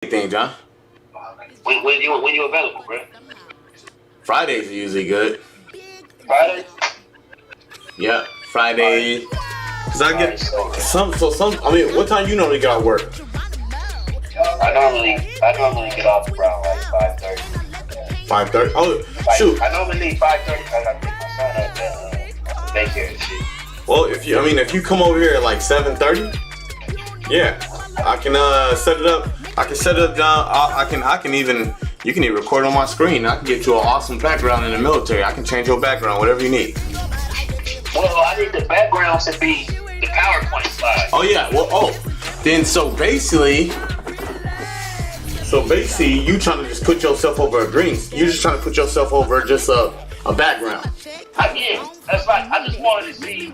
Anything, John? When you available, bro? Fridays are usually good. Friday? Yeah, Friday. Cause I get some. I mean, what time you normally get out of work? I normally get off around like 5:30. 5:30. Oh, shoot. I normally leave 5:30 because I pick my son up at daycare and shit. Well, if you come over here at like 7:30, yeah, I can set it up. I can set it up, John. You can even record on my screen. I can get you an awesome background in the military. I can change your background, whatever you need. Well, I need the background to be the PowerPoint slide. Oh yeah. Well, then so basically, you trying to just put yourself over a green. You're just trying to put yourself over just a background. That's like I just wanted to see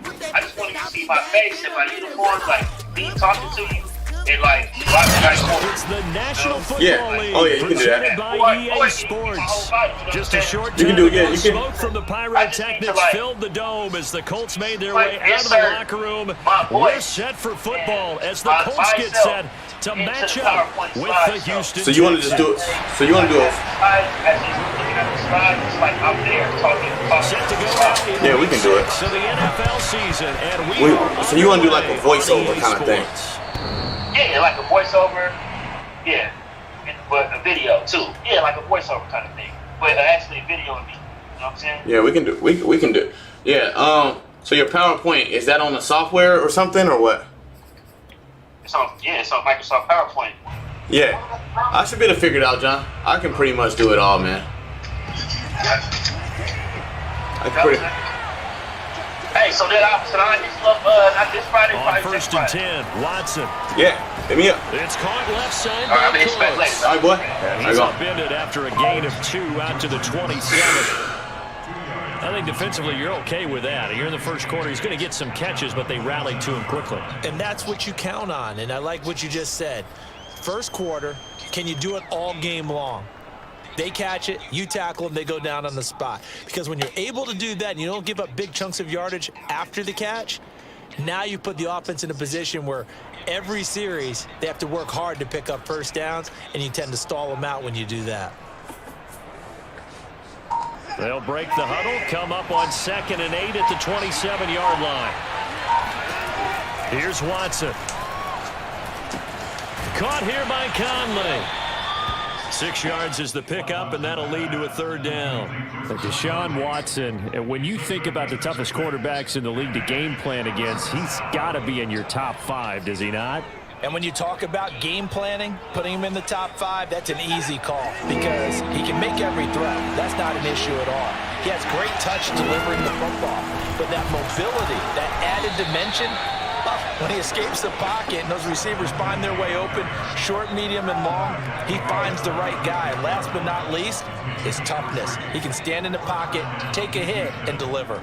my face and my uniform, like me talking to you. And like, it's the National Football League. Oh yeah, you can do that. By EA Sports. Just a short time you can do it. Yeah, you can. Smoke from the pyrotechnics filled the dome as the Colts made their way out of the locker room. We're set for football as the Colts get set to match up with the Houston. So you want to just do it? So you want to do it? Set to go. Yeah, we can do it. So the NFL season, and so you want to do like a voiceover kind of thing? Yeah, like a voiceover. Yeah, but a video too. Yeah, like a voiceover kind of thing. But actually, video of me. You know what I'm saying? Yeah, we can do. We can do. Yeah. So your PowerPoint, is that on the software or something or what? It's on Microsoft PowerPoint. Yeah, I should be able to figure it out, John. I can pretty much do it all, man. Hey, so then I just love not this Friday. On first and 10, Watson. Yeah, hit me up. It's caught left side. All right, I'm gonna expect later. All right, boy. He's upended after a gain of 2 out to the 27. I think defensively you're okay with that. You're in the first quarter. He's going to get some catches, but they rallied to him quickly. And that's what you count on, and I like what you just said. First quarter, can you do it all game long? They catch it, you tackle them, they go down on the spot. Because when you're able to do that and you don't give up big chunks of yardage after the catch, now you put the offense in a position where every series they have to work hard to pick up first downs, and you tend to stall them out when you do that. They'll break the huddle, come up on 2nd and 8 at the 27-yard line. Here's Watson. Caught here by Conley. 6 yards is the pickup, and that'll lead to a 3rd down. Deshaun Watson, and when you think about the toughest quarterbacks in the league to game plan against, he's got to be in your top 5, does he not? And when you talk about game planning, putting him in the top 5, that's an easy call because he can make every throw. That's not an issue at all. He has great touch delivering the football, but that mobility, that added dimension, when he escapes the pocket and those receivers find their way open, short, medium, and long, he finds the right guy. And last but not least, his toughness. He can stand in the pocket, take a hit, and deliver.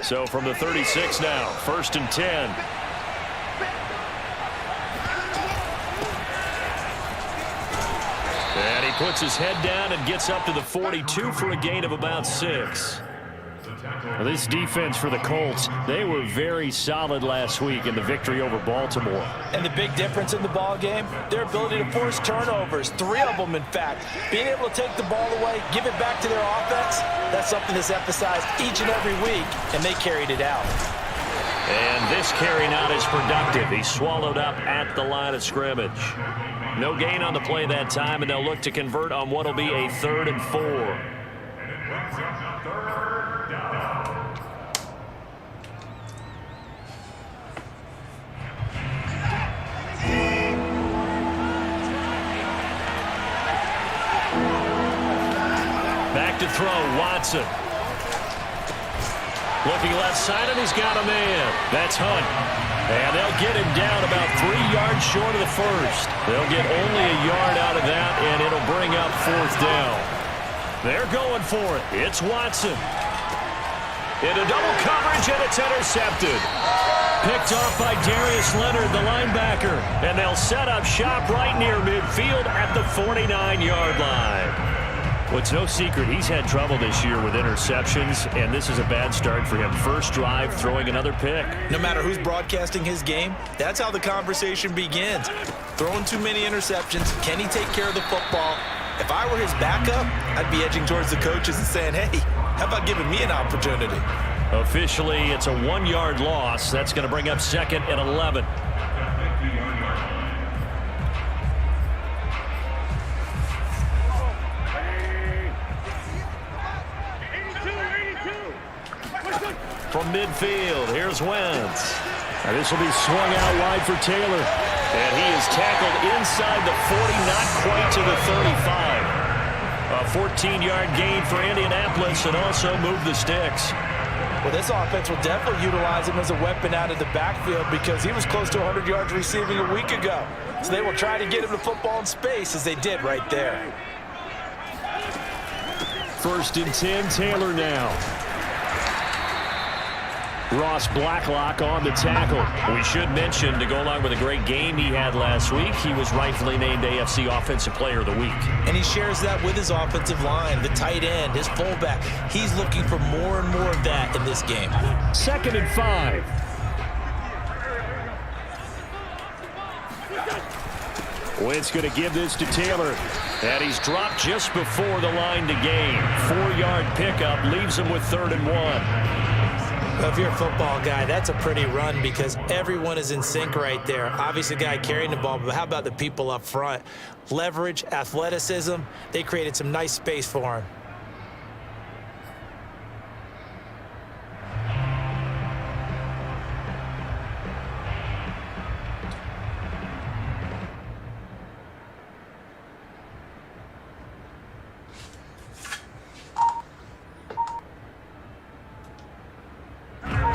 So from the 36 now, 1st and 10. And he puts his head down and gets up to the 42 for a gain of about 6. Well, this defense for the Colts, they were very solid last week in the victory over Baltimore. And the big difference in the ball game, their ability to force turnovers, 3 of them in fact. Being able to take the ball away, give it back to their offense, that's something that's emphasized each and every week, and they carried it out. And this carry not as productive. He swallowed up at the line of scrimmage. No gain on the play that time, and they'll look to convert on what will be a 3rd and 4. Back to throw, Watson. Looking left side, and he's got a man. That's Hunt. And they'll get him down about 3 yards short of the first. They'll get only a yard out of that, and it'll bring up 4th down. They're going for it. It's Watson. Into double coverage, and it's intercepted. Picked off by Darius Leonard, the linebacker. And they'll set up shop right near midfield at the 49-yard line. Well, it's no secret he's had trouble this year with interceptions, and this is a bad start for him. First drive, throwing another pick. No matter who's broadcasting his game, that's how the conversation begins. Throwing too many interceptions, can he take care of the football? If I were his backup, I'd be edging towards the coaches and saying, hey, how about giving me an opportunity? Officially, it's a 1-yard loss. That's going to bring up 2nd and 11. From midfield, here's Wentz. And this will be swung out wide for Taylor. And he is tackled inside the 40, not quite to the 35. A 14-yard gain for Indianapolis and also moved the sticks. Well, this offense will definitely utilize him as a weapon out of the backfield because he was close to 100 yards receiving a week ago. So they will try to get him the football in space as they did right there. 1st and 10, Taylor now. Ross Blacklock on the tackle. We should mention, to go along with a great game he had last week, he was rightfully named AFC Offensive Player of the Week. And he shares that with his offensive line, the tight end, his fullback. He's looking for more and more of that in this game. 2nd and 5. Wentz going to give this to Taylor. And he's dropped just before the line to gain. 4-yard pickup leaves him with 3rd and 1. Well, if you're a football guy, that's a pretty run because everyone is in sync right there. Obviously, the guy carrying the ball, but how about the people up front? Leverage, athleticism, they created some nice space for him.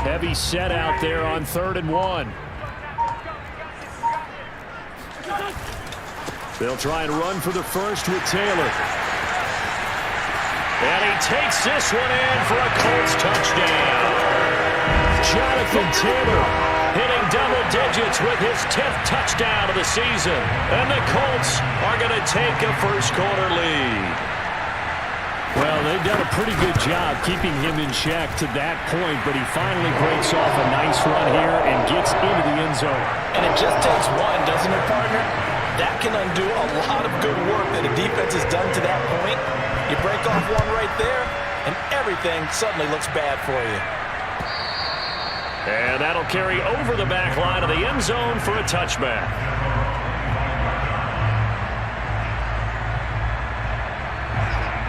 Heavy set out there on 3rd and 1. They'll try and run for the first with Taylor. And he takes this one in for a Colts touchdown. Jonathan Taylor hitting double digits with his 10th touchdown of the season. And the Colts are going to take a first-quarter lead. Well, they've done a pretty good job keeping him in check to that point, but he finally breaks off a nice run here and gets into the end zone. And it just takes one, doesn't it, partner? That can undo a lot of good work that a defense has done to that point. You break off one right there, and everything suddenly looks bad for you. And that'll carry over the back line of the end zone for a touchback.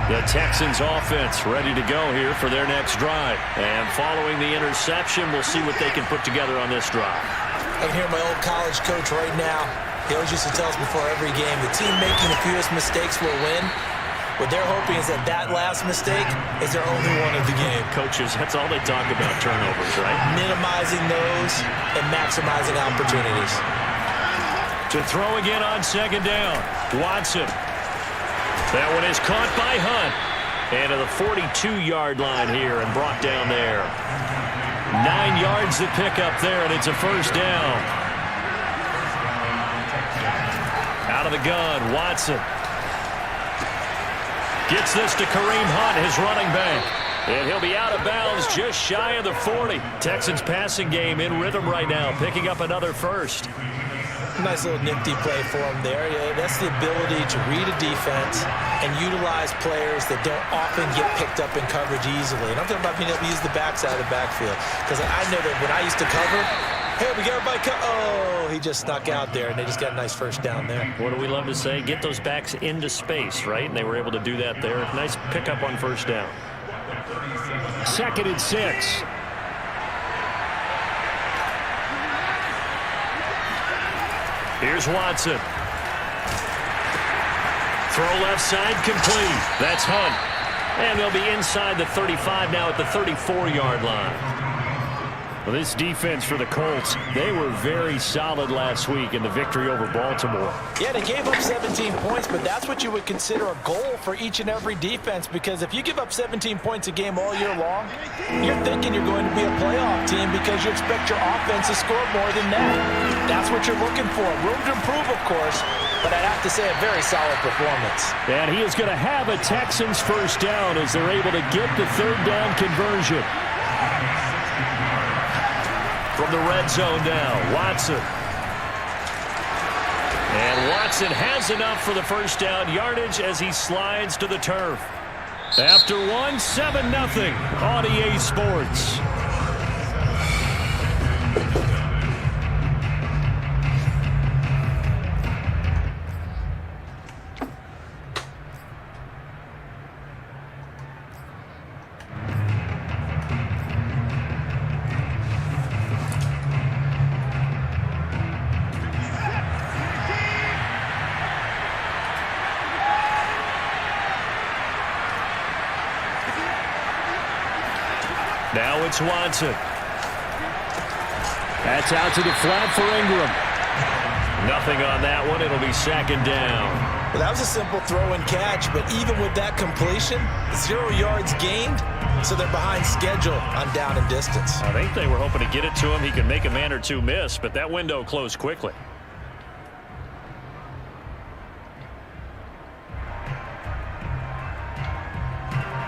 The Texans offense ready to go here for their next drive. And following the interception, we'll see what they can put together on this drive. I can hear my old college coach right now. He always used to tell us before every game, the team making the fewest mistakes will win. What they're hoping is that that last mistake is their only one of the game. Coaches, that's all they talk about, turnovers, right? Minimizing those and maximizing opportunities. To throw again on 2nd down, Watson. That one is caught by Hunt. And to the 42-yard line here and brought down there. 9 yards to pick up there, and it's a first down. Out of the gun, Watson. Gets this to Kareem Hunt, his running back. And he'll be out of bounds just shy of the 40. Texans passing game in rhythm right now, picking up another first. Nice little nifty play for him there. Yeah, that's the ability to read a defense and utilize players that don't often get picked up in coverage easily. And I'm talking about being able to use the backside of the backfield. Because I know that when I used to cover, hey, we got everybody oh, he just snuck out there, and they just got a nice first down there. What do we love to say? Get those backs into space, right? And they were able to do that there. Nice pickup on first down. 2nd and 6. Here's Watson. Throw left side complete. That's Hunt. And they'll be inside the 35 now at the 34-yard line. Well, this defense for the Colts, they were very solid last week in the victory over Baltimore. Yeah, they gave up 17 points, but that's what you would consider a goal for each and every defense, because if you give up 17 points a game all year long, you're thinking you're going to be a playoff team because you expect your offense to score more than that. That's what you're looking for. Room to improve, of course, but I'd have to say a very solid performance. And he is going to have a Texans first down as they're able to get the third down conversion. From the red zone now, Watson. And Watson has enough for the first down yardage as he slides to the turf. After one, 7-0 on EA Sports. Now it's Watson. That's out to the flat for Ingram. Nothing on that one. It'll be second down. Well, that was a simple throw and catch, but even with that completion, 0 yards gained, so they're behind schedule on down and distance. I think they were hoping to get it to him. He could make a man or two miss, but that window closed quickly.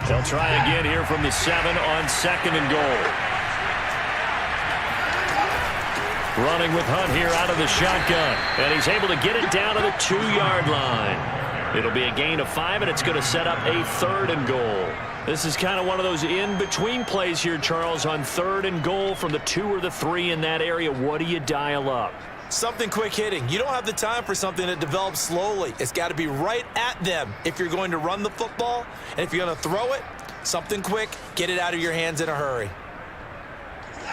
They'll try again here from the 7 on second and goal. Running with Hunt here out of the shotgun. And he's able to get it down to the 2-yard line. It'll be a gain of 5, and it's going to set up a third and goal. This is kind of one of those in-between plays here, Charles, on third and goal from the 2 or the 3 in that area. What do you dial up? Something quick hitting. You don't have the time for something that develops slowly. It's got to be right at them if you're going to run the football. And if you're going to throw it, something quick, get it out of your hands in a hurry.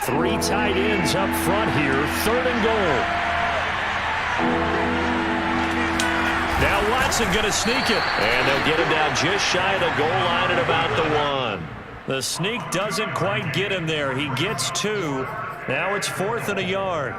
3 tight ends up front here. Third and goal. Now Watson going to sneak it. And they'll get him down just shy of the goal line at about the 1. The sneak doesn't quite get him there. He gets 2. Now it's 4th and a yard.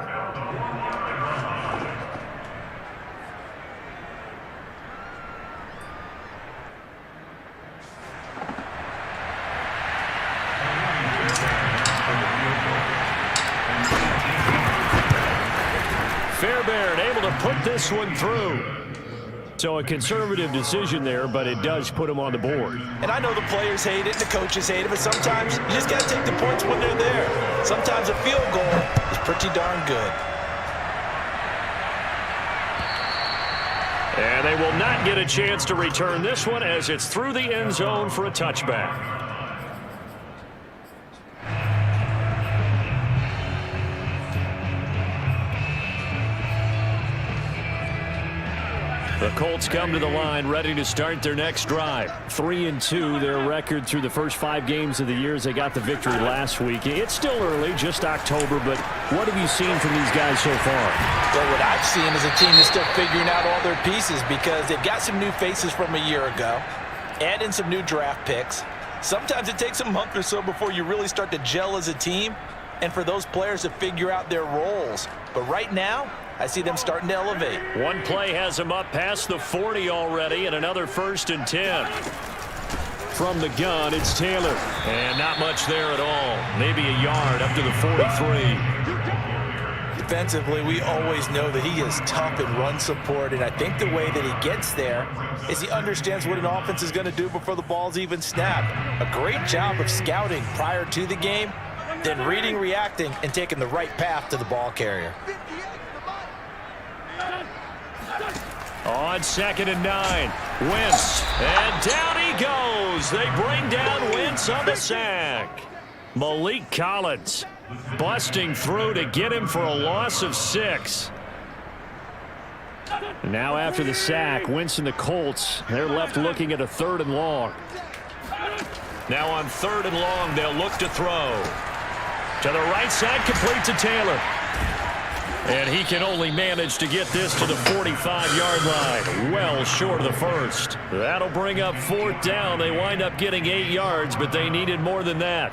Fairbairn able to put this one through. So a conservative decision there, but it does put him on the board. And I know the players hate it, the coaches hate it, but sometimes you just got to take the points when they're there. Sometimes a field goal is pretty darn good. And they will not get a chance to return this one as it's through the end zone for a touchback. The Colts come to the line ready to start their next drive. 3-2, their record through the first 5 games of the year as they got the victory last week. It's still early, just October, but what have you seen from these guys so far? Well, what I've seen is a team that's still figuring out all their pieces because they've got some new faces from a year ago, add in some new draft picks. Sometimes it takes a month or so before you really start to gel as a team and for those players to figure out their roles. But right now, I see them starting to elevate. One play has them up past the 40 already, and another 1st and 10. From the gun, it's Taylor. And not much there at all. Maybe a yard up to the 43. Defensively, we always know that he is tough in run support, and I think the way that he gets there is he understands what an offense is going to do before the ball's even snapped. A great job of scouting prior to the game, then reading, reacting, and taking the right path to the ball carrier. On 2nd and 9, Wentz, and down he goes. They bring down Wentz on the sack. Malik Collins busting through to get him for a loss of 6. Now after the sack, Wentz and the Colts, they're left looking at a 3rd and long. Now on 3rd and long, they'll look to throw. To the right side, complete to Taylor. And he can only manage to get this to the 45-yard line, well short of the 1st. That'll bring up 4th down. They wind up getting 8 yards, but they needed more than that.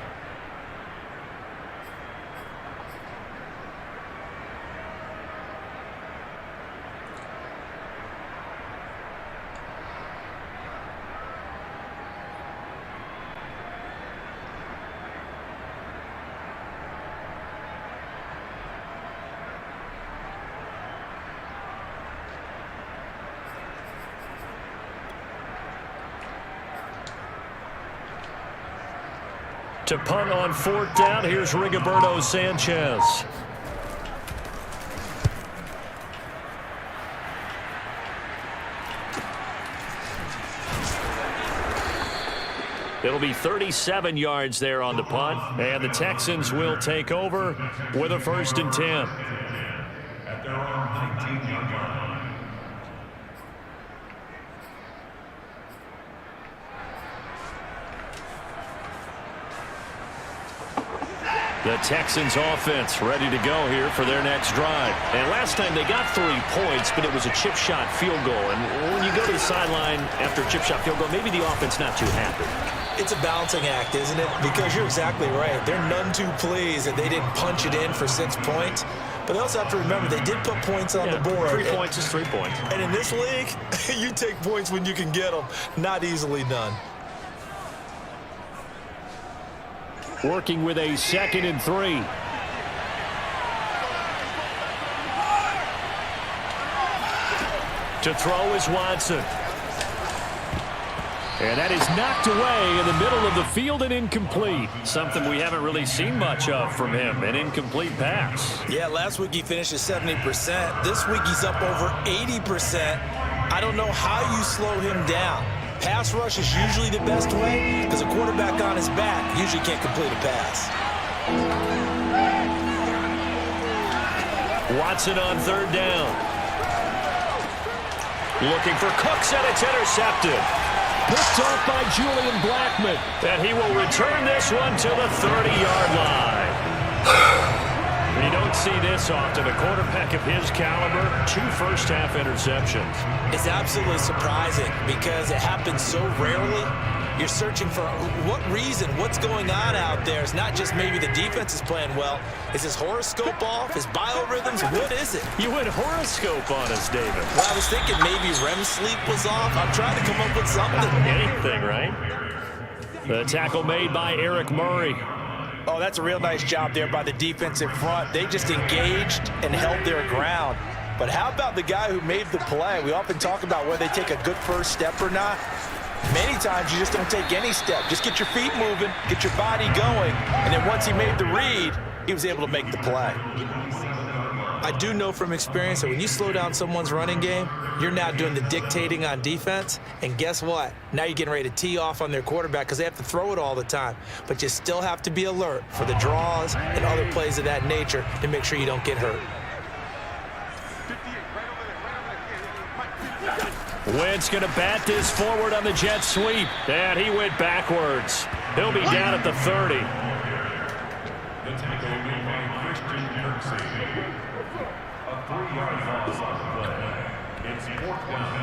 To punt on 4th down, here's Rigoberto Sanchez. It'll be 37 yards there on the punt, and the Texans will take over with a 1st and 10. At their own 19-yard line. The Texans offense ready to go here for their next drive. And last time they got 3 points, but it was a chip shot field goal. And when you go to the sideline after a chip shot field goal, maybe the offense not too happy. It's a balancing act, isn't it? Because you're exactly right. They're none too pleased that they didn't punch it in for 6 points. But they also have to remember they did put points on the board. 3 points is 3 points. And in this league, you take points when you can get them. Not easily done. Working with a 2nd and 3. To throw is Watson. And that is knocked away in the middle of the field and incomplete. Something we haven't really seen much of from him, an incomplete pass. Yeah, last week he finished at 70%. This week he's up over 80%. I don't know how you slow him down. Pass rush is usually the best way because a quarterback on his back usually can't complete a pass. Watson on 3rd down. Looking for Cooks, and it's intercepted. Picked off by Julian Blackmon. And he will return this one to the 30-yard line. You don't see this often. A quarterback of his caliber, 2 first-half interceptions. It's absolutely surprising because it happens so rarely. You're searching for what reason, what's going on out there. It's not just maybe the defense is playing well. Is his horoscope off? His biorhythms? What is it? You went horoscope on us, David. Well, I was thinking maybe REM sleep was off. I'm trying to come up with something. Anything, right? The tackle made by Eric Murray. Oh, that's a real nice job there by the defensive front. They just engaged and held their ground. But how about the guy who made the play? We often talk about whether they take a good first step or not. Many times you just don't take any step. Just get your feet moving, get your body going, and then once he made the read, he was able to make the play. I do know from experience that when you slow down someone's running game, you're now doing the dictating on defense, and guess what? Now you're getting ready to tee off on their quarterback because they have to throw it all the time. But you still have to be alert for the draws and other plays of that nature to make sure you don't get hurt. Wentz going to bat this forward on the jet sweep. And he went backwards. He'll be down at the 30. The tackle made by Christian Kirksey. A 3-yard loss on the play. It's 4th down.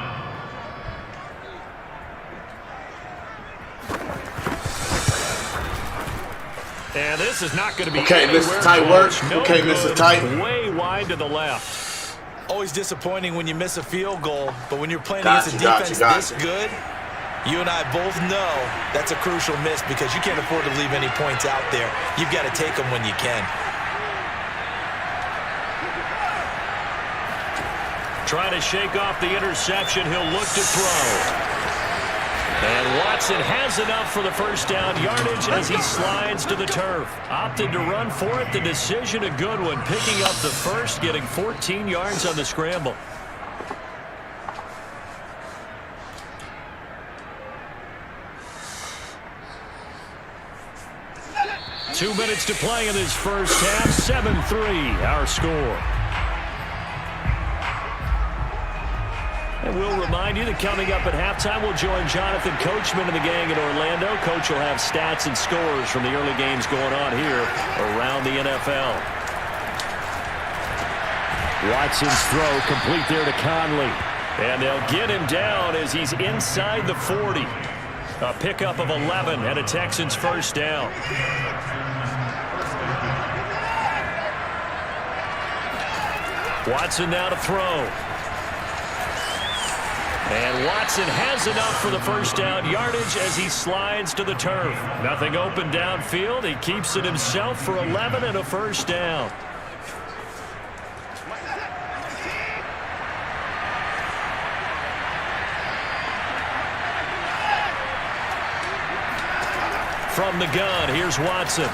And this is not going to be okay, Mr. Tight work. Okay, Mr. Tight. Way wide to the left. Always disappointing when you miss a field goal, but when you're playing against a defense this good, you and I both know that's a crucial miss because you can't afford to leave any points out there. You've got to take them when you can. Trying to shake off the interception. He'll look to throw. And Watson has enough for the first down yardage as he slides to the turf. Opted to run for it. The decision a good one. Picking up the first, getting 14 yards on the scramble. Two minutes to play in this first half. 7-3 our score. And we'll remind you that coming up at halftime, we'll join Jonathan Coachman and the gang in Orlando. Coach will have stats and scores from the early games going on here around the NFL. Watson's throw complete there to Conley. And they'll get him down as he's inside the 40. A pickup of 11 and a Texans first down. Watson now to throw. And Watson has enough for the first down yardage as he slides to the turf. Nothing open downfield. He keeps it himself for 11 and a first down. from the gun. Here's Watson.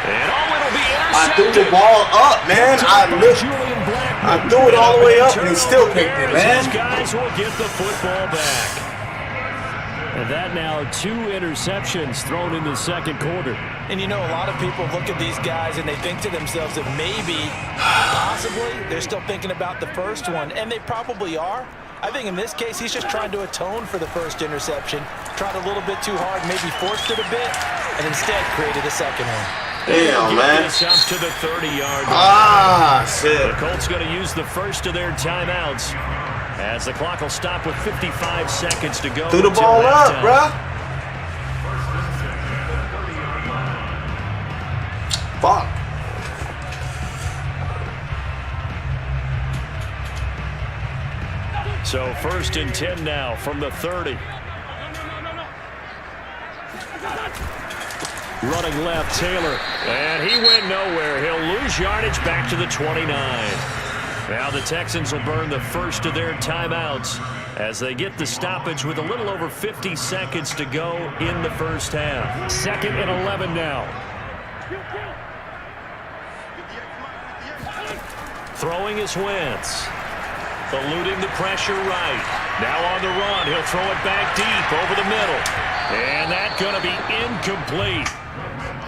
And it'll be intercepted. I threw the ball up, man. I threw it all the way up and he still kicked it, man. These guys will get the football back. And that now 2 interceptions thrown in the second quarter. And you know, a lot of people look at these guys and they think to themselves that maybe, possibly, they're still thinking about the first one. And they probably are. I think in this case, he's just trying to atone for the first interception. Tried a little bit too hard, maybe forced it a bit, and instead created a second one. Damn, man. This up to the 30-yard line. Ah, shit. The Colts going to use the first of their timeouts as the clock will stop with 55 seconds to go. Threw the ball up, bruh. Fuck. So 1st and 10 now from the 30. Running left, Taylor. And he went nowhere. He'll lose yardage back to the 29. Now the Texans will burn the first of their timeouts as they get the stoppage with a little over 50 seconds to go in the first half. 2nd and 11 now. Throwing is Wentz. Eluding the pressure right. Now on the run. He'll throw it back deep over the middle. And that's going to be incomplete.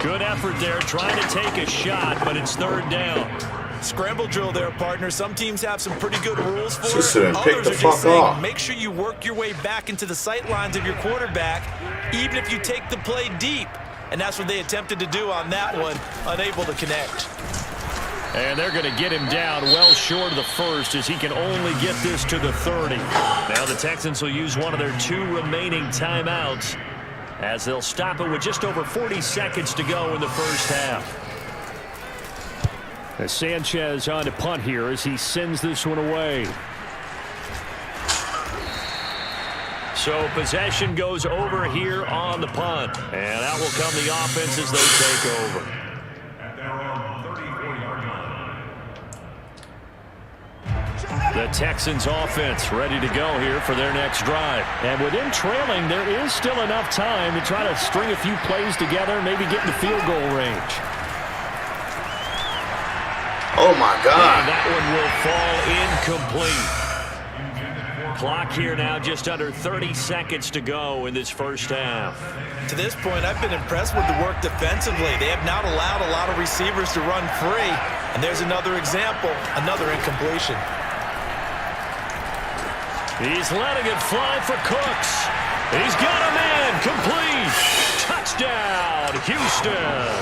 Good effort there trying to take a shot, but it's 3rd down. Scramble drill there, partner. Some teams have some pretty good rules for She should it. have picked Others the are just fuck saying, off. make sure you work your way back into the sight lines of your quarterback, even if you take the play deep. And that's what they attempted to do on that one, unable to connect. And they're going to get him down well short of the first as he can only get this to the 30. Now the Texans will use one of their 2 remaining timeouts as they'll stop it with just over 40 seconds to go in the first half. As Sanchez on to punt here as he sends this one away. So possession goes over here on the punt. And out will come the offense as they take over. At their own 34-yard line. The Texans offense ready to go here for their next drive. And with them trailing, there is still enough time to try to string a few plays together, maybe get in the field goal range. Oh, my God. And that one will fall incomplete. Clock here now just under 30 seconds to go in this first half. To this point, I've been impressed with the work defensively. They have not allowed a lot of receivers to run free. And there's another example, another incompletion. He's letting it fly for Cooks. He's got a man complete. Touchdown, Houston.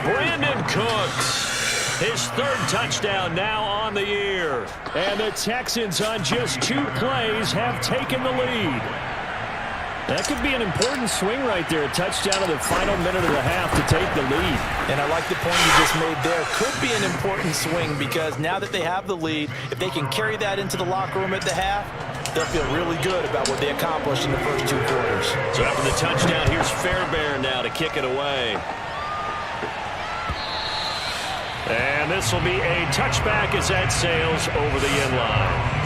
Brandon Cooks. His 3rd touchdown now on the year. And the Texans on just 2 plays have taken the lead. That could be an important swing right there. A touchdown in the final minute of the half to take the lead. And I like the point you just made there. Could be an important swing because now that they have the lead, if they can carry that into the locker room at the half, they'll feel really good about what they accomplished in the first 2 quarters. So after the touchdown, here's Fairbairn now to kick it away. And this will be a touchback as that sails over the end line.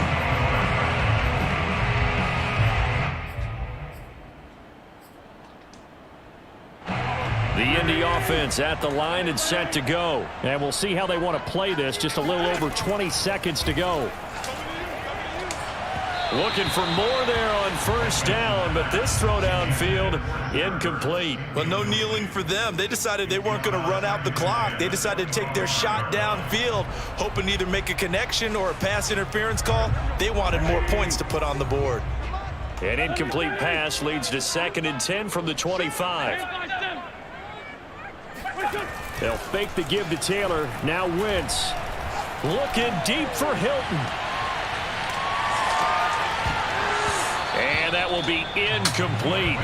The Indy offense at the line and set to go. And we'll see how they want to play this. Just a little over 20 seconds to go. Looking for more there on first down, but this throw downfield incomplete. Well, no kneeling for them. They decided they weren't going to run out the clock. They decided to take their shot downfield, hoping to either make a connection or a pass interference call. They wanted more points to put on the board. An incomplete pass leads to 2nd and 10 from the 25. They'll fake the give to Taylor. Now Wentz. Looking deep for Hilton. And that will be incomplete.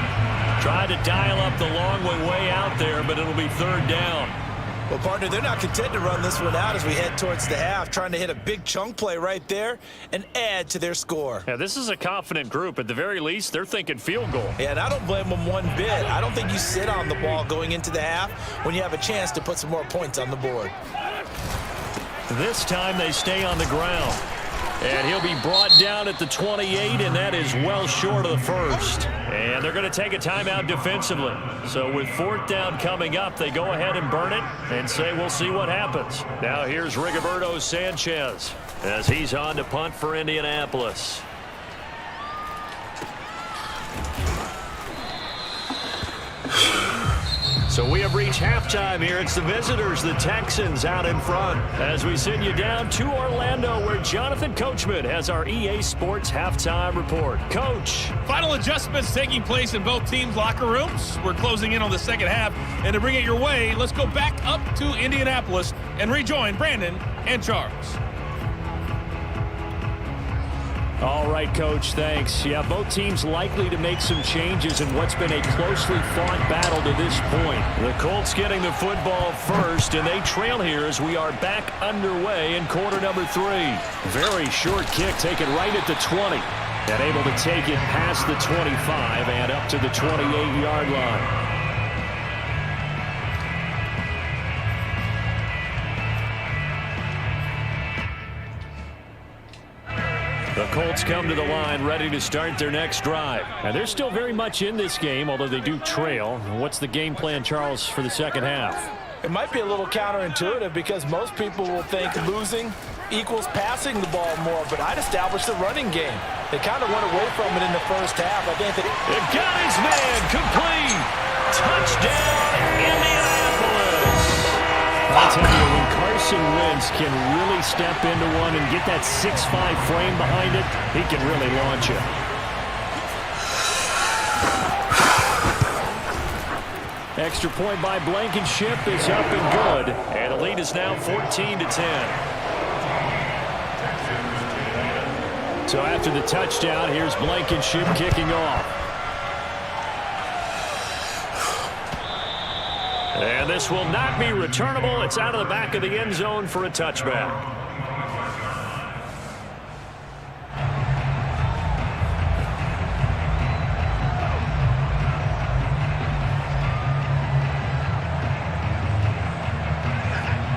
Tried to dial up the long way out there, but it'll be 3rd down. Well, partner, they're not content to run this one out as we head towards the half, trying to hit a big chunk play right there and add to their score. Yeah, this is a confident group. At the very least, they're thinking field goal. Yeah, and I don't blame them one bit. I don't think you sit on the ball going into the half when you have a chance to put some more points on the board. This time they stay on the ground. And he'll be brought down at the 28, and that is well short of the first. And they're going to take a timeout defensively. So with 4th down coming up, they go ahead and burn it and say we'll see what happens. Now here's Rigoberto Sanchez as he's on to punt for Indianapolis. So we have reached halftime here. It's the visitors, the Texans, out in front. As we send you down to Orlando, where Jonathan Coachman has our EA Sports halftime report. Coach. Final adjustments taking place in both teams' locker rooms. We're closing in on the second half. And to bring it your way, let's go back up to Indianapolis and rejoin Brandon and Charles. All right, Coach, thanks. Yeah, both teams likely to make some changes in what's been a closely fought battle to this point. The Colts getting the football first, and they trail here as we are back underway in quarter number 3. Very short kick taken right at the 20, and able to take it past the 25 and up to the 28-yard line. The Colts come to the line ready to start their next drive. And they're still very much in this game, although they do trail. What's the game plan, Charles, for the second half? It might be a little counterintuitive because most people will think losing equals passing the ball more, but I'd establish the running game. They kind of went away from it in the first half. I think they've got his man complete. Touchdown, Indianapolis. I'll tell you, when Carson Wentz can really step into one and get that 6'5" frame behind it, he can really launch it. Extra point by Blankenship is up and good, and the lead is now 14-10. So after the touchdown, here's Blankenship kicking off. And this will not be returnable. It's out of the back of the end zone for a touchback.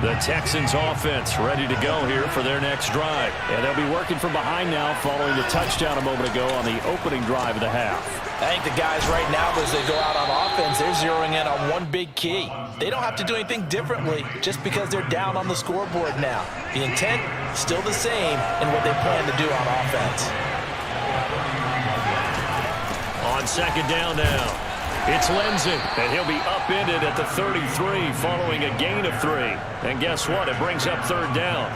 The Texans offense ready to go here for their next drive. And they'll be working from behind now following the touchdown a moment ago on the opening drive of the half. I think the guys right now, as they go out on offense, they're zeroing in on one big key. They don't have to do anything differently just because they're down on the scoreboard now. The intent still the same in what they plan to do on offense. On second down now. It's Lindsey, and he'll be upended at the 33 following a gain of 3. And guess what? It brings up third down.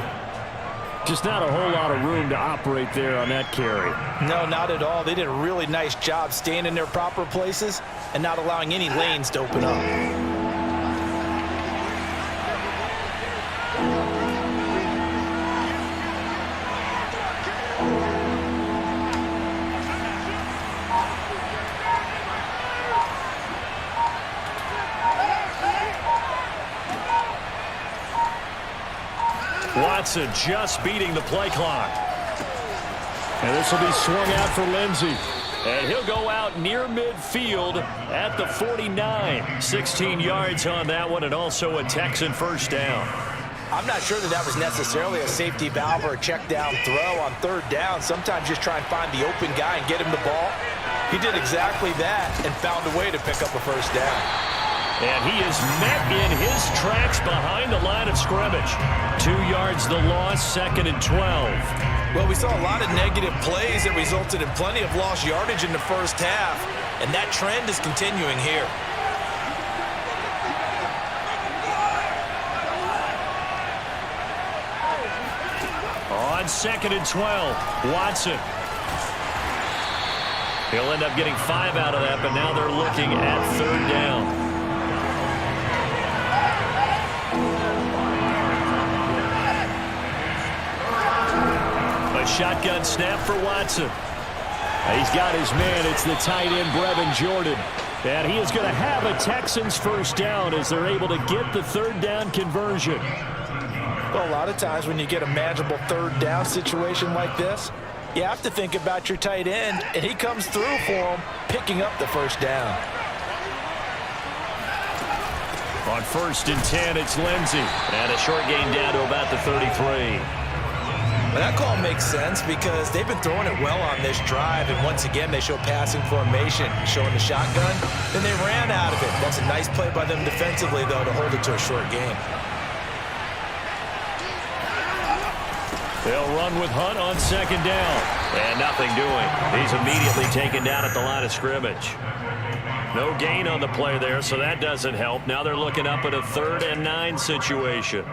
Just not a whole lot of room to operate there on that carry. No, not at all. They did a really nice job staying in their proper places and not allowing any lanes to open up. Watson just beating the play clock. And this will be swung out for Lindsey. And he'll go out near midfield at the 49. 16 yards on that one, and also a Texan first down. I'm not sure that was necessarily a safety valve or a check down throw on third down. Sometimes just try and find the open guy and get him the ball. He did exactly that and found a way to pick up a first down. And he is met in his tracks behind the line of scrimmage. 2 yards the loss, 2nd and 12. Well, we saw a lot of negative plays that resulted in plenty of lost yardage in the first half, and that trend is continuing here. On 2nd and 12, Watson. He'll end up getting 5 out of that, but now they're looking at third down. A shotgun snap for Watson. He's got his man. It's the tight end, Brevin Jordan. And he is going to have a Texans first down as they're able to get the third down conversion. Well, a lot of times when you get a manageable third down situation like this, you have to think about your tight end, and he comes through for him, picking up the first down. On 1st and 10, it's Lindsey. And a short gain down to about the 33. Well, that call makes sense because they've been throwing it well on this drive, and once again they show passing formation, showing the shotgun. Then they ran out of it. That's a nice play by them defensively, though, to hold it to a short game. They'll run with Hunt on second down. And nothing doing. He's immediately taken down at the line of scrimmage. No gain on the play there, so that doesn't help. Now they're looking up at a 3rd and 9 situation.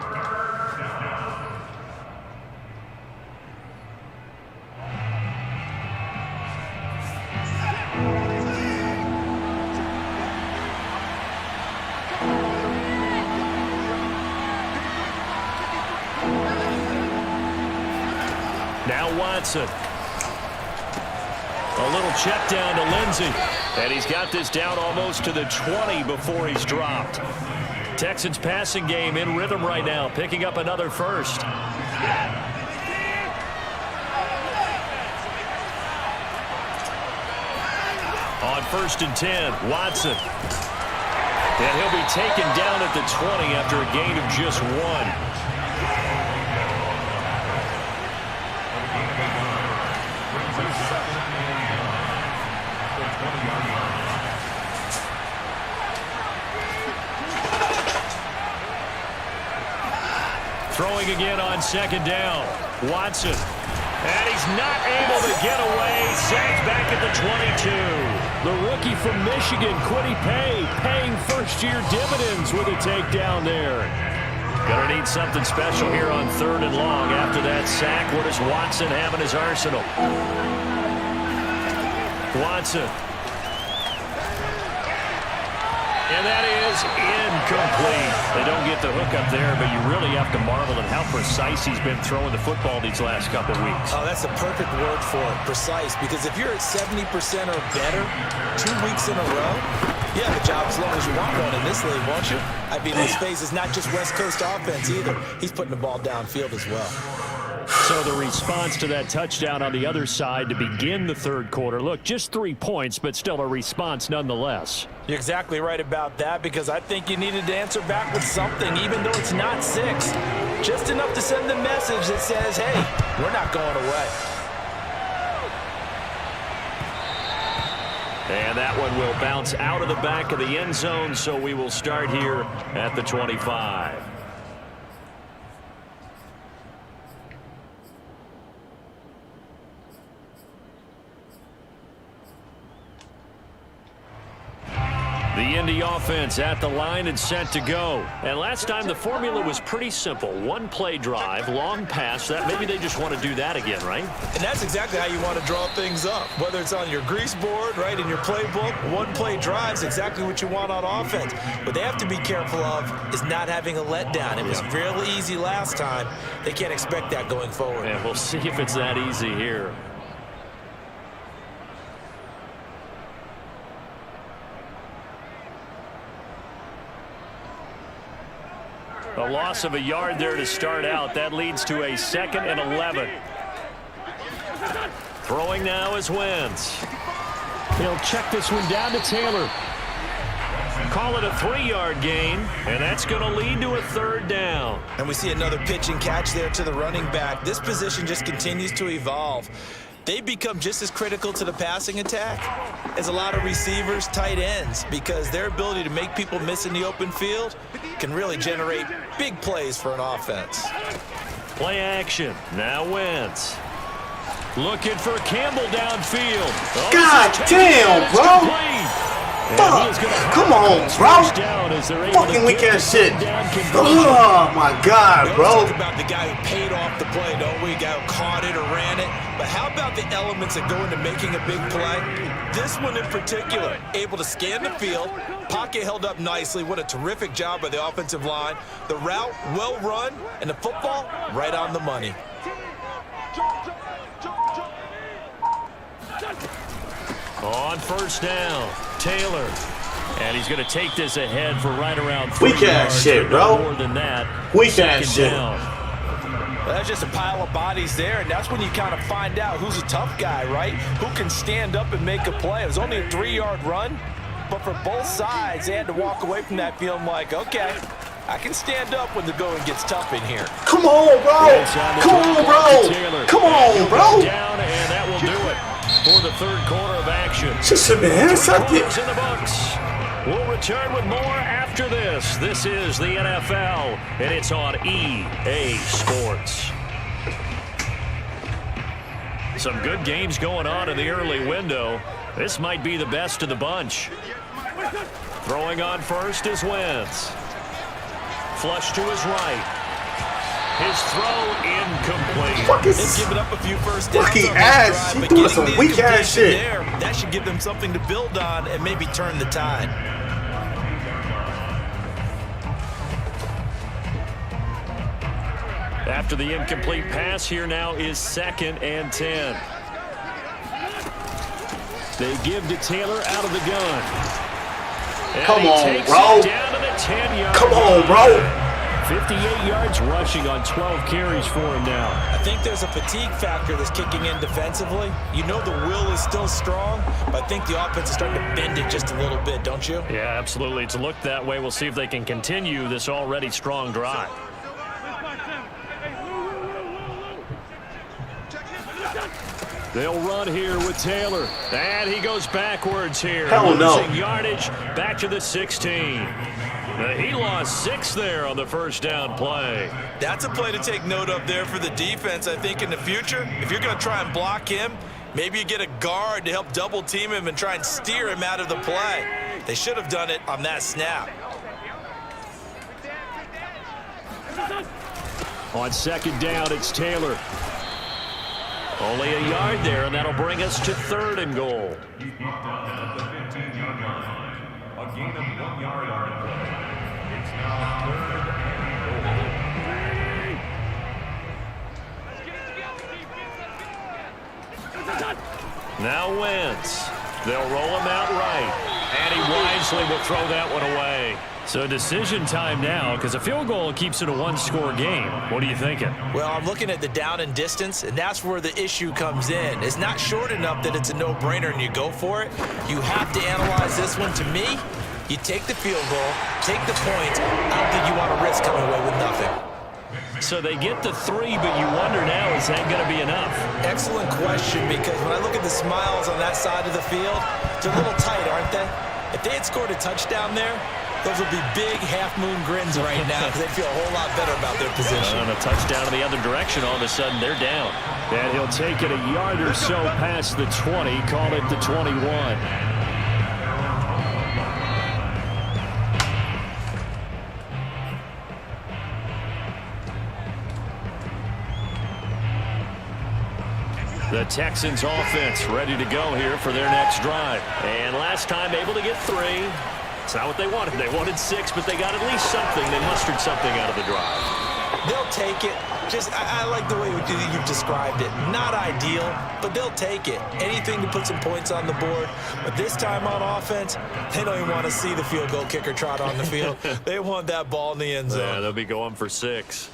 Now Watson. A little check down to Lindsey. And he's got this down almost to the 20 before he's dropped. Texans passing game in rhythm right now, picking up another first. On 1st and 10, Watson. And he'll be taken down at the 20 after a gain of just 1. Throwing again on second down. Watson. And he's not able to get away. Sacked back at the 22. The rookie from Michigan, Kwity Paye, paying first-year dividends with a takedown there. Gonna need something special here on 3rd and long after that sack. What does Watson have in his arsenal? Watson. And that is incomplete. They don't get the hook up there, but you really have to marvel at how precise he's been throwing the football these last couple weeks. Oh, that's the perfect word for it, precise, because if you're at 70% or better 2 weeks in a row, you have a job as long as you want one in this league, won't you? I mean, let's face it, it's not just West Coast offense either. He's putting the ball downfield as well. So the response to that touchdown on the other side to begin the 3rd quarter. Look, just 3 points, but still a response nonetheless. You're exactly right about that, because I think you needed to answer back with something, even though it's not 6. Just enough to send the message that says, hey, we're not going away. And that one will bounce out of the back of the end zone, so we will start here at the 25. The Indy offense at the line and set to go. And last time the formula was pretty simple. 1-play drive, long pass. That maybe they just want to do that again, right? And that's exactly how you want to draw things up. Whether it's on your grease board, right, in your playbook, 1-play drive is exactly what you want on offense. What they have to be careful of is not having a letdown. It was real easy last time. They can't expect that going forward. And we'll see if it's that easy here. A loss of a yard there to start out. That leads to a 2nd and 11. Throwing now is Wentz. He'll check this one down to Taylor. Call it a 3-yard gain, and that's going to lead to a 3rd down. And we see another pitch and catch there to the running back. This position just continues to evolve. They become just as critical to the passing attack as a lot of receivers, tight ends, because their ability to make people miss in the open field can really generate big plays for an offense. Play action. Now Wentz. Looking for Campbell downfield. Oh, God damn, bro. Fuck. Come on, bro. Fucking weak ass shit. Oh my God, bro. Talk about the guy who paid off the play, don't we? Guy who caught it or ran it. But how about the elements that go into making a big play? This one in particular, able to scan the field, pocket held up nicely. What a terrific job by the offensive line. The route well run, and the football right on the money. On 1st down, Taylor. And he's going to take this ahead for right around 3 weak ass yards. shit, bro. More than that. Weak ass shit. Down. Well, that's just a pile of bodies there, and that's when you kind of find out who's a tough guy, right? Who can stand up and make a play. It was only a 3-yard run, but for both sides, they had to walk away from that feeling like, okay, I can stand up when the going gets tough in here. Come on, bro. Come on, bro. Come on, bro. Down, and that will do it for the third quarter of action. Just should have intercepted. In the books. We'll return with more after this. This is the NFL, and it's on EA Sports. Some good games going on in the early window. This might be the best of the bunch. Throwing on first is Wentz. Flush to his right. His throw incomplete. They've given up a few first downs. Lucky ass. She doing some weak ass shit. That should give them something to build on and maybe turn the tide. After the incomplete pass, here now is 2nd and 10. They give to Taylor out of the gun. And come on, bro. Down to the 10-yard come on, bro. 58 yards rushing on 12 carries for him now. I think there's a fatigue factor that's kicking in defensively. You know the will is still strong, but I think the offense is starting to bend it just a little bit, don't you? Yeah, absolutely. It's looked that way. We'll see if they can continue this already strong drive. They'll run here with Taylor. And he goes backwards here. Hell no. Losing yardage back to the 16. He lost 6 there on the first down play. That's a play to take note of there for the defense, I think, in the future. If you're going to try and block him, maybe you get a guard to help double team him and try and steer him out of the play. They should have done it on that snap. On 2nd down, it's Taylor. Only a yard there, and that'll bring us to 3rd and goal. He's brought down at the 15-yard line. A gain of 1 yard on the play. It's now 3rd and goal. Now Wentz. They'll roll him out right. And he wisely will throw that one away. So decision time now, because a field goal keeps it a 1-score game. What are you thinking? Well, I'm looking at the down and distance, and that's where the issue comes in. It's not short enough that it's a no-brainer and you go for it. You have to analyze this one. To me, you take the field goal, take the points. I don't think you want to risk coming away with nothing. So they get the 3, but you wonder now, is that going to be enough? Excellent question, because when I look at the smiles on that side of the field, they're a little tight, aren't they? If they had scored a touchdown there, those would be big half-moon grins right now because they feel a whole lot better about their position. On a touchdown in the other direction, all of a sudden they're down. And he'll take it a yard or so past the 20, call it the 21. The Texans offense ready to go here for their next drive. And last time able to get 3. It's not what they wanted. They wanted 6, but they got at least something. They mustered something out of the drive. They'll take it. I like the way you've described it. Not ideal, but they'll take it. Anything to put some points on the board. But this time on offense, they don't even want to see the field goal kicker trot on the field. They want that ball in the end zone. Yeah, they'll be going for 6.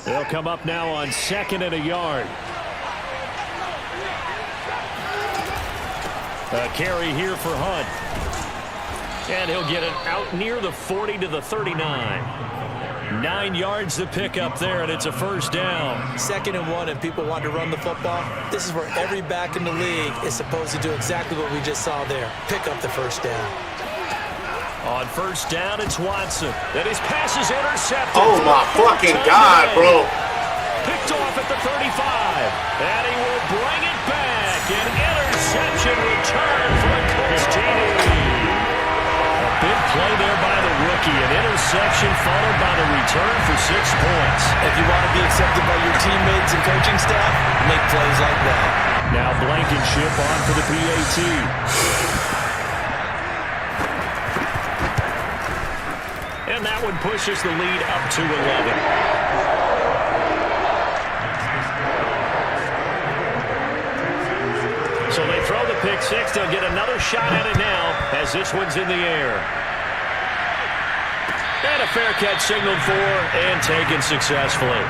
They'll come up now on 2nd and a yard. A carry here for Hunt. And he'll get it out near the 40 to the 39. 9 yards to pick up there, and it's a first down. 2nd and 1, and people want to run the football. This is where every back in the league is supposed to do exactly what we just saw there. Pick up the first down. On first down, it's Watson. And his pass is intercepted. Oh, my fucking God, bro. Picked off at the 35. And he will bring it back. An interception return for Chris Genie. A big play there by the rookie. An interception followed by the return for 6 points. If you want to be accepted by your teammates and coaching staff, make plays like that. Now Blankenship on for the PAT. And that one pushes the lead up to 11. So they throw the pick 6. They'll get another shot at it now as this one's in the air. And a fair catch signaled for and taken successfully.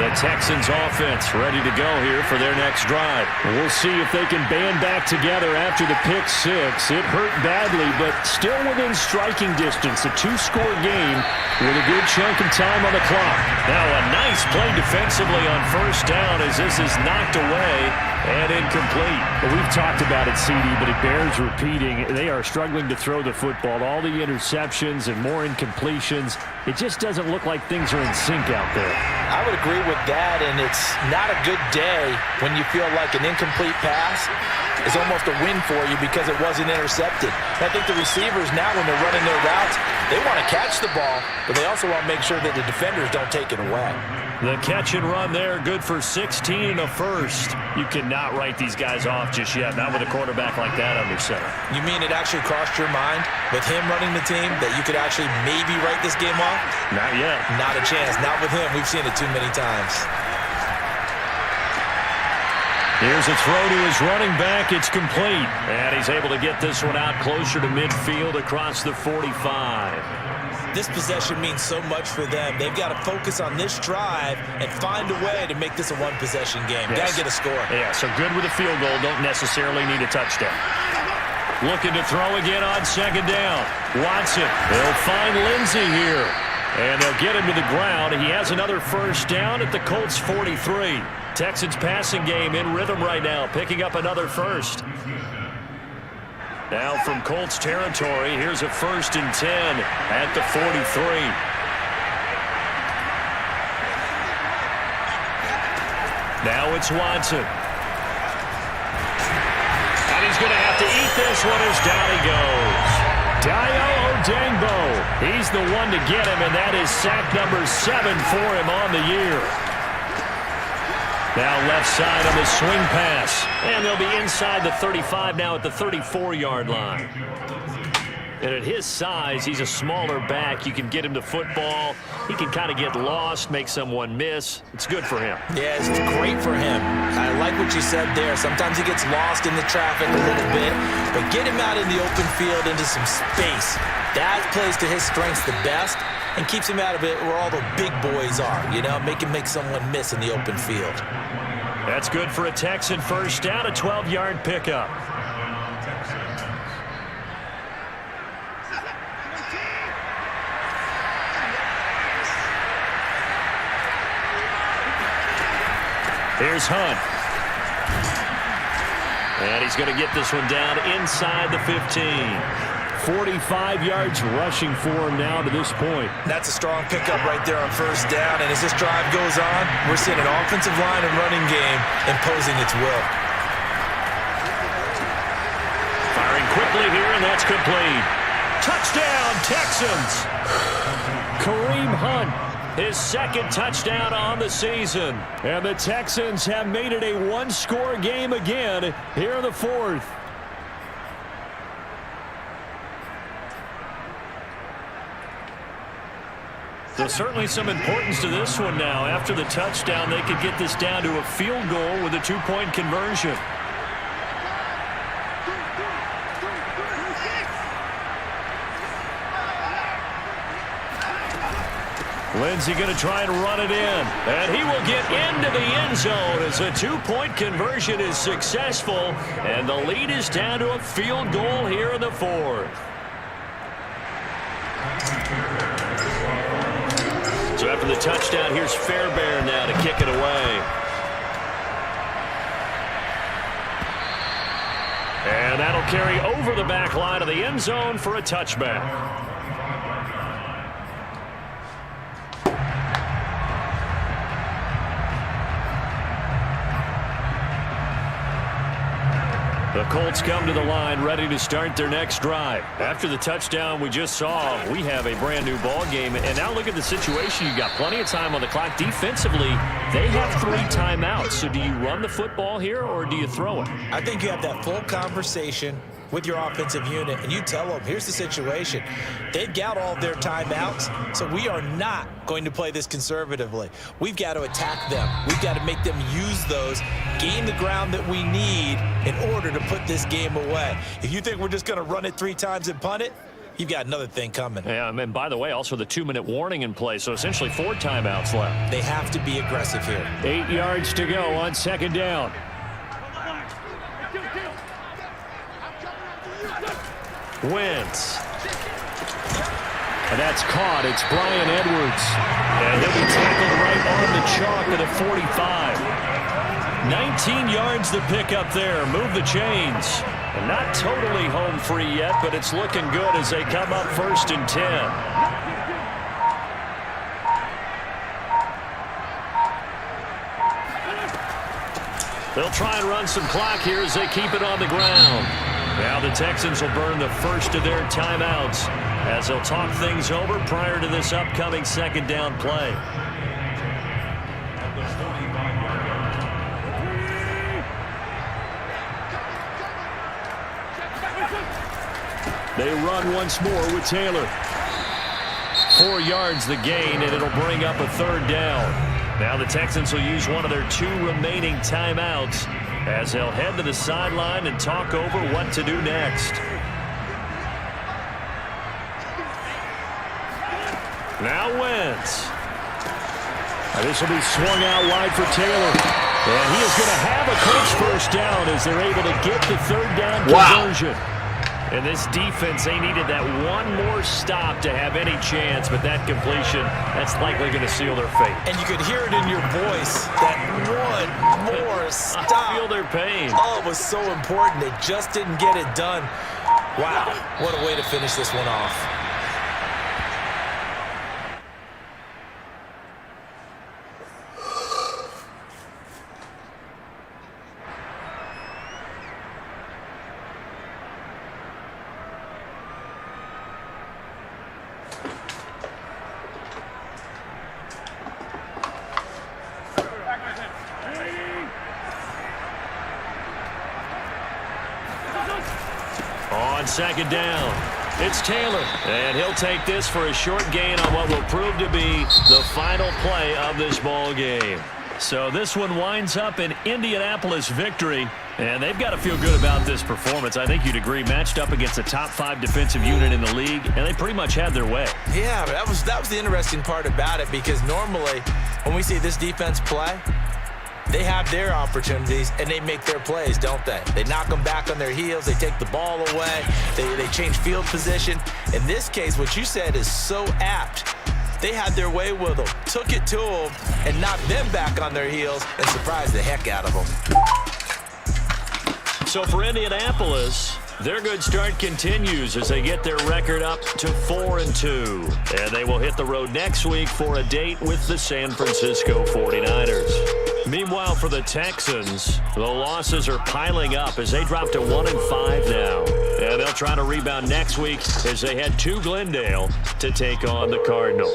The Texans offense ready to go here for their next drive. We'll see if they can band back together after the pick six. It hurt badly, but still within striking distance. A 2-score game with a good chunk of time on the clock. Now a nice play defensively on first down as this is knocked away and incomplete. Well, we've talked about it, CD, but it bears repeating. They are struggling to throw the football. All the interceptions and more incompletions. It just doesn't look like things are in sync out there. I would agree with that, and it's not a good day when you feel like an incomplete pass is almost a win for you because it wasn't intercepted. I think the receivers now, when they're running their routes, they want to catch the ball, but they also want to make sure that the defenders don't take it away. The catch and run there, good for 16 and a first. You cannot write these guys off just yet, not with a quarterback like that under center. You mean it actually crossed your mind with him running the team that you could actually maybe write this game off? Not yet. Not a chance. Not with him. We've seen it too many times. Here's a throw to his running back. It's complete. And he's able to get this one out closer to midfield across the 45. This possession means so much for them. They've got to focus on this drive and find a way to make this a one-possession game. Yes. Got to get a score. Yeah, so good with a field goal. Don't necessarily need a touchdown. Looking to throw again on second down. Watson. They'll find Lindsey here. And they'll get him to the ground. He has another first down at the Colts 43. Texans passing game in rhythm right now, picking up another first. Now from Colts territory, here's a 1st and 10 at the 43. Now it's Watson. And he's going to have to eat this one as down he goes. Dayo Odeyingbo. He's the one to get him, and that is sack number 7 for him on the year. Now left side on the swing pass. And they'll be inside the 35 now at the 34-yard line. And at his size, he's a smaller back. You can get him to football. He can kind of get lost, make someone miss. It's good for him. Yeah, it's great for him. I like what you said there. Sometimes he gets lost in the traffic a little bit, but get him out in the open field into some space. That plays to his strengths the best and keeps him out of it where all the big boys are, you know, make him make someone miss in the open field. That's good for a Texan first down, a 12-yard pickup. Here's Hunt. And he's going to get this one down inside the 15. 45 yards rushing for him now to this point. That's a strong pickup right there on first down. And as this drive goes on, we're seeing an offensive line and running game imposing its will. Firing quickly here, and that's complete. Touchdown, Texans. Kareem Hunt, his second touchdown on the season. And the Texans have made it a one-score game again here in the fourth. So certainly some importance to this one now. After the touchdown, they could get this down to a field goal with a two-point conversion. Lindsey going to try and run it in. And he will get into the end zone as a two-point conversion is successful. And the lead is down to a field goal here in the fourth. So after the touchdown, here's Fairbairn now to kick it away. And that'll carry over the back line of the end zone for a touchback. The Colts come to the line ready to start their next drive. After the touchdown we just saw, we have a brand new ball game. And now look at the situation. You've got plenty of time on the clock. Defensively, they have 3 timeouts. So do you run the football here or do you throw it? I think you have that full conversation with your offensive unit, and you tell them, here's the situation. They've got all their timeouts, so we are not going to play this conservatively. We've got to attack them. We've got to make them use those, gain the ground that we need in order to put this game away. If you think we're just going to run it 3 times and punt it, you've got another thing coming. Yeah, and by the way, also the 2-minute warning in play, so essentially 4 timeouts left. They have to be aggressive here. 8 yards to go on 2nd down. Wentz. And that's caught. It's Brian Edwards. And he'll be tackled right on the chalk at the 45. 19 yards to pick up there. Move the chains. And not totally home free yet, but it's looking good as they come up 1st and 10. They'll try and run some clock here as they keep it on the ground. Now the Texans will burn the first of their timeouts as they'll talk things over prior to this upcoming 2nd down play. They run once more with Taylor. 4 yards the gain, and it'll bring up a 3rd down. Now the Texans will use one of their 2 remaining timeouts as they'll head to the sideline and talk over what to do next. Now Wentz. This will be swung out wide for Taylor. And he is going to have a close 1st down as they're able to get the 3rd down conversion. And this defense, they needed that one more stop to have any chance, but that completion, that's likely going to seal their fate. And you could hear it in your voice, that one more stop. I feel their pain. Oh, it was so important. They just didn't get it done. Wow, what a way to finish this one off. On 2nd down, it's Taylor, and he'll take this for a short gain on what will prove to be the final play of this ball game. So this one winds up an Indianapolis victory, and they've got to feel good about this performance. I think you'd agree, matched up against a top 5 defensive unit in the league, and they pretty much had their way. Yeah, that was the interesting part about it, because normally when we see this defense play, they have their opportunities, and they make their plays, don't they? They knock them back on their heels. They take the ball away. They change field position. In this case, what you said is so apt. They had their way with them, took it to them, and knocked them back on their heels and surprised the heck out of them. So for Indianapolis, their good start continues as they get their record up to 4-2. And they will hit the road next week for a date with the San Francisco 49ers. Meanwhile, for the Texans, the losses are piling up as they drop to 1-5 now. And they'll try to rebound next week as they head to Glendale to take on the Cardinals.